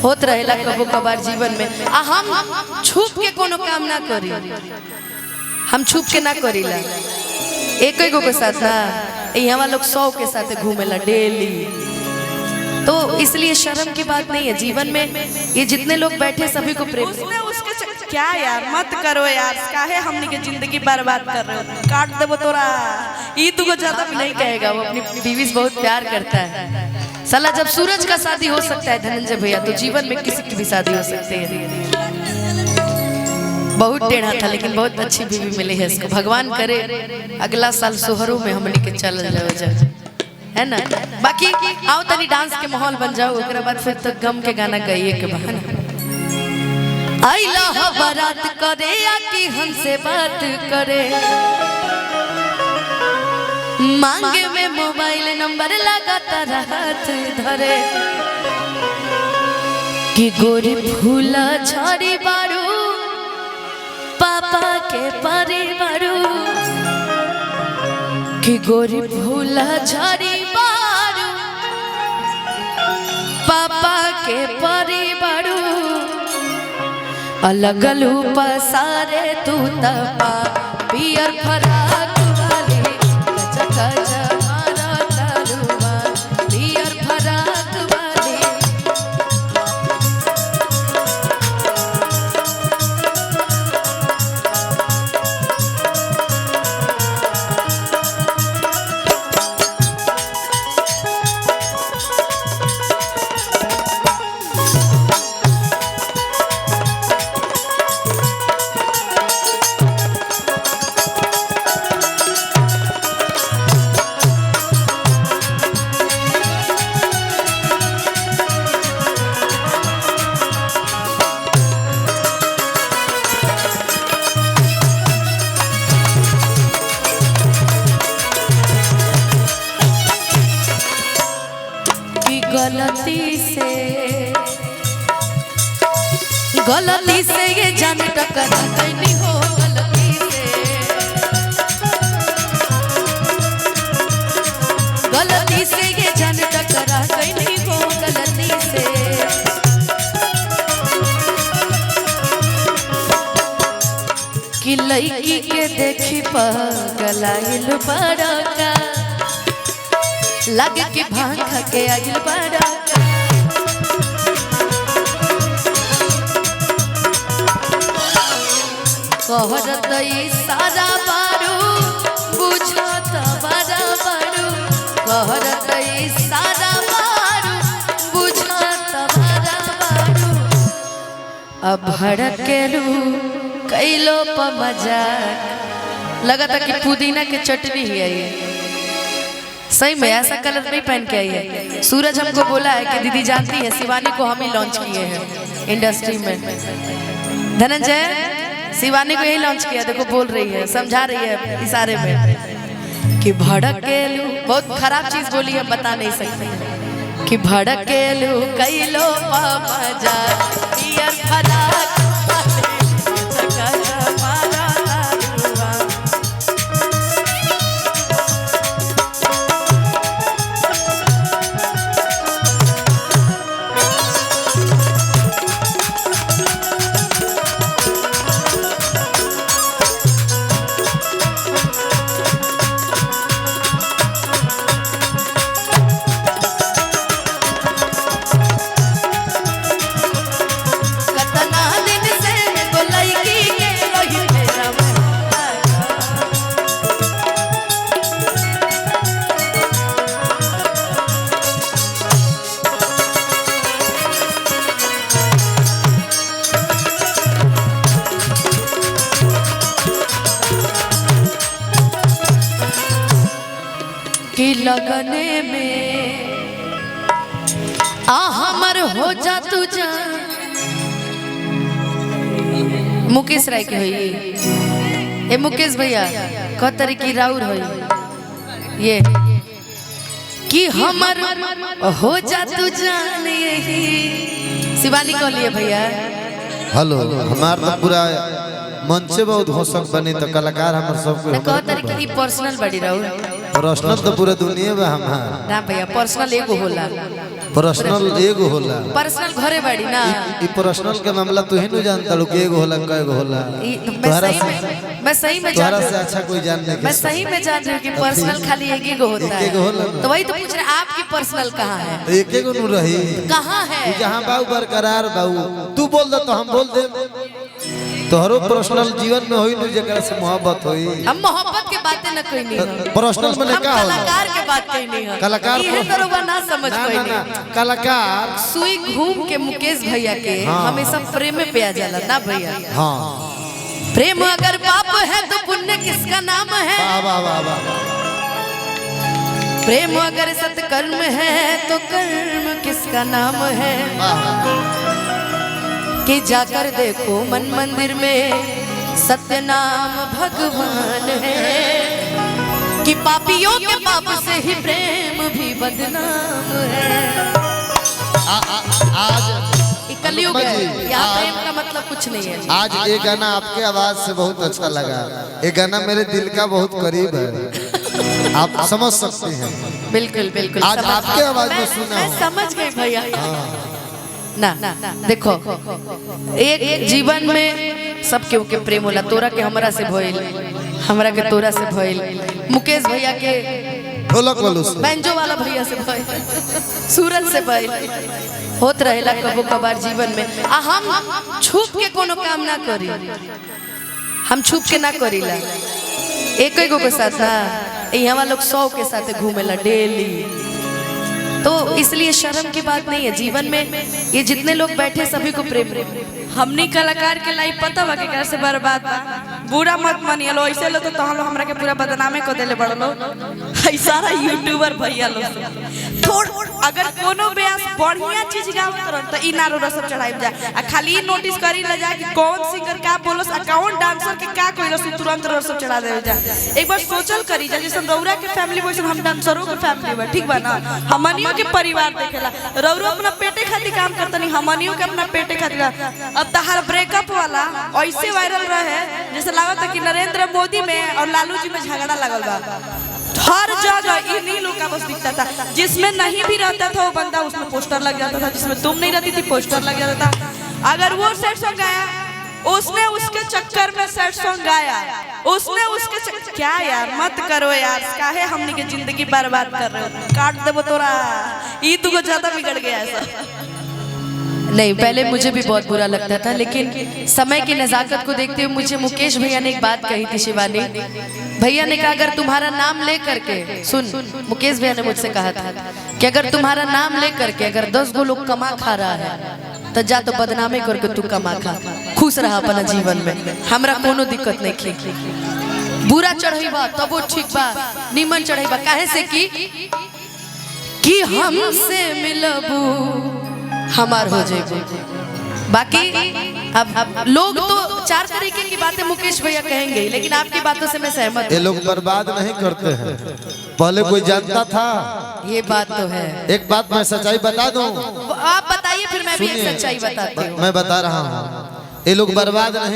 होत रहेला कबो कबार जीवन में। आ हम छुप के कोनो काम ना करी, हम छुप के ना करीला। एक एगो के साथ ना, यहाँ लोग 100 के साथ घूमेला डेली, तो इसलिए शर्म की बात नहीं है जीवन में। ये जितने लोग बैठे सभी को प्रेम। उसके क्या यार मत करो यार, काहे हमनी के जिंदगी बर्बाद कर रहे हो, काट देबो तोरा। ये तुमको ज्यादा भी नहीं कहेगा, वो अपनी बीवी से बहुत प्यार करता है साला। जब सूरज का शादी हो सकता है धनंजय भैया, तो जीवन में किसी की भी शादी हो सकती है। बहुत टेढ़ा था लेकिन बहुत अच्छी बीवी मिली है इसको। भगवान करे अगला साल सोहरों में हमने के चल जाए, है ना। बाकी आओ तनी डांस के माहौल बन जाओ, उसके बाद फिर तो गम के गाना गाइए के बहाना। आइला बारात करे या कि हमसे बात करे, मांगे में मोबाइल नंबर लगातार हाथ धरे, कि गोरी फूला झड़ी बारू पापा के परिवारू, कि गोरी फूला झड़ी बारू पापा के परिवारू, अलग लूप सारे तू तपा पियर फराक वाली, गज गज मारा तारुआ पियर फराक वाली। गलती से ये जान टकरा नहीं हो, गलती से ये जान टकरा नहीं हो, गलती से। कि लड़की के देखी पगलाइल बड़का, लगे कि भांग खा के आइल बड़का, कहरत सारा बारू बुझत बड़ा बारू, कहरत सारा बारू बुझत बड़ा बारू, अब भड़केलू कैलो प मजाक। लगा था कि पुदीना की चटनी ही है ये, सही में ऐसा कलर नहीं पहन के आई है। सूरज हमको बोला है कि दीदी जानती है शिवानी को हम ही लॉन्च किए हैं इंडस्ट्री में। धनंजय शिवानी को यही लॉन्च किया, देखो बोल रही है, समझा रही है इशारे में कि भड़केलू। बहुत खराब चीज बोली है, बता नहीं सकते। कि भड़केलू कैलो मजा पियर फराक कि लगने में आ हमर हो जा तू जा। मुकेश राय के होई ए मुकेश भैया कहतरी की राउर होई ये कि हमर हो जा तू जान यही। शिवानी कह लिए भैया हेलो हमार तो पूरा मन से बहुत होशक बनी तो कलाकार हमर सब को कहतरी की पर्सनल बड़ी राउर पर्सनल तो पूरा दुनिया में हमार ना भैया पर्सनल एगो होला, पर्सनल एगो होला। पर्सनल घरे बाड़ी ना ई पर्सनल के मामला तू ही नहीं जानता लोग एगो होला कएगो होला। मैं सही में जान से अच्छा कोई जान नहीं। मैं सही में जान रही हूँ कि पर्सनल खाली एक ही होता है। तो वही तो पूछ रहे आपकी पर्सनल कहाँ है? तो एक एगो नु रही कहाँ है? जहाँ बाऊ बरकरार बाऊ तू बोल दे तो हम बोल दे। तोहरो पर्सनल जीवन में होई नु जकरा से मोहब्बत होई। हम मोहब्बत के बातें न कोई नहीं है। पर्सनल में का होला? कलाकार के बात कहीं नहीं है। कलाकार ये तो ना समझ कोई नहीं। कलाकार सुई घूम के मुकेश भैया के हमेशा प्रेम में पे आ जाला ना भैया। हाँ प्रेम अगर पाप है तो पुण्य किसका नाम है? वाह वाह वाह। प्रेम अगर सत्कर्म है तो कर्म किसका नाम है? कि जाकर देखो मन मंदिर में सत्य नाम भगवान है, कि पापियों के पाप से ही प्रेम भी बदनाम है। आज कलयुग है, यहाँ प्रेम का मतलब कुछ नहीं है। आज ये गाना आपके आवाज से बहुत अच्छा लगा। ये गाना मेरे दिल का बहुत करीब है, आप समझ सकते हैं। बिल्कुल बिल्कुल आज आपके आवाज में सुना मैं समझ गई भैया। ना देखो एक जीवन में सबके ओके प्रेम होला। तोरा के हमरा से भइल, हमरा के तोरा से भइल, मुकेश भैया के ढोलक वालों से, बैंजो वाला भैया से भइल, सूरज से भइल, होत रहेला कबो कबार जीवन में। आ हम छुप के कोनो काम ना करी, हम छुप के ना करीला। एक एगो के साथ ना यहाँ लोग 100 के साथ घूमेला डेली, तो इसलिए शर्म की बात नहीं है। जीवन में ये जितने लोग बैठे सभी को प्रेम। हमनी कलाकार के लाइफ पता बा के से बर्बाद बा। बुरा मत मानिए लो, ऐसे लो तो हम हमरा के पूरा बदनामे को देले बड़लो। ऐ सारा यूट्यूबर भैया लो थोड़ अगर कोनो बेस बढ़िया चीज गावत रहन त ई नारो रसम चढ़ाई जा। आ खाली नोटिस करी ल जा कि कौन सिंगर का बोलस आ कौन डांसर के का कोइलस तुरंत रसम चढ़ा देवे जा। एक बार सोचल करी जा जैसे रौरा के फैमिली वैसे हम डांसरों के फैमिली बा, ठीक बा ना? हमनियों के परिवार देखेला, रौरा अपना पेटे खातिर काम करतनी, हमनियों के अपना पेटे खातिर। अब तहार ब्रेकअप वाला ऐसे वायरल रहे जैसे लागत कि नरेंद्र मोदी में और लालू जी में झगड़ा लगल बा। हर जगह इन्हीं लोग का बस दिखता था। जिसमें नहीं भी रहता था वो बंदा उसमें पोस्टर लग जाता था, जिसमें तुम नहीं रहती थी पोस्टर लग जाता था। अगर वो सैड सॉन्ग गाया उसने उसके चक्कर में सैड सॉन्ग गाया, उसने उसके क्या यार मत करो यार, काहे हमनी के जिंदगी बर्बाद कर रहे हो? काट देबो तोरा, ई तू को ज्यादा बिगड़ गया ऐसा। नहीं पहले मुझे भी बहुत बुरा लगता था, लेकिन समय की नज़ाकत को देखते हुए मुझे मुकेश भैया ने एक बात कही थी। शिवानी भैया ने कहा अगर तुम्हारा नाम ले करके सुन, मुकेश भैया ने मुझसे कहा था कि अगर तुम्हारा नाम ले करके अगर 10 गो लोग कमा खा रहा है तो जा तो बदनामी करके तू कमा खा, खुश रहा अपना जीवन में, हमरा कोनो दिक्कत नहीं थी। बुरा चढ़ेबा तब वो ठीक बा, नीमन चढ़ेबा काहे से कि हमसे मिलबू हमार हो जाएगी। बाकी अब लोग तो 4 तरीके की बातें मुकेश भैया कहेंगे, लेकिन आपकी बातों से मैं सहमत हूं। ये लोग बर्बाद नहीं करते हैं, पहले कोई जानता था। ये बात तो है। एक बात मैं सच्चाई बता दूं, आप बताइए फिर मैं भी एक सच्चाई बताती हूँ। मैं बता रहा हूँ, ये लोग बर्बाद नहीं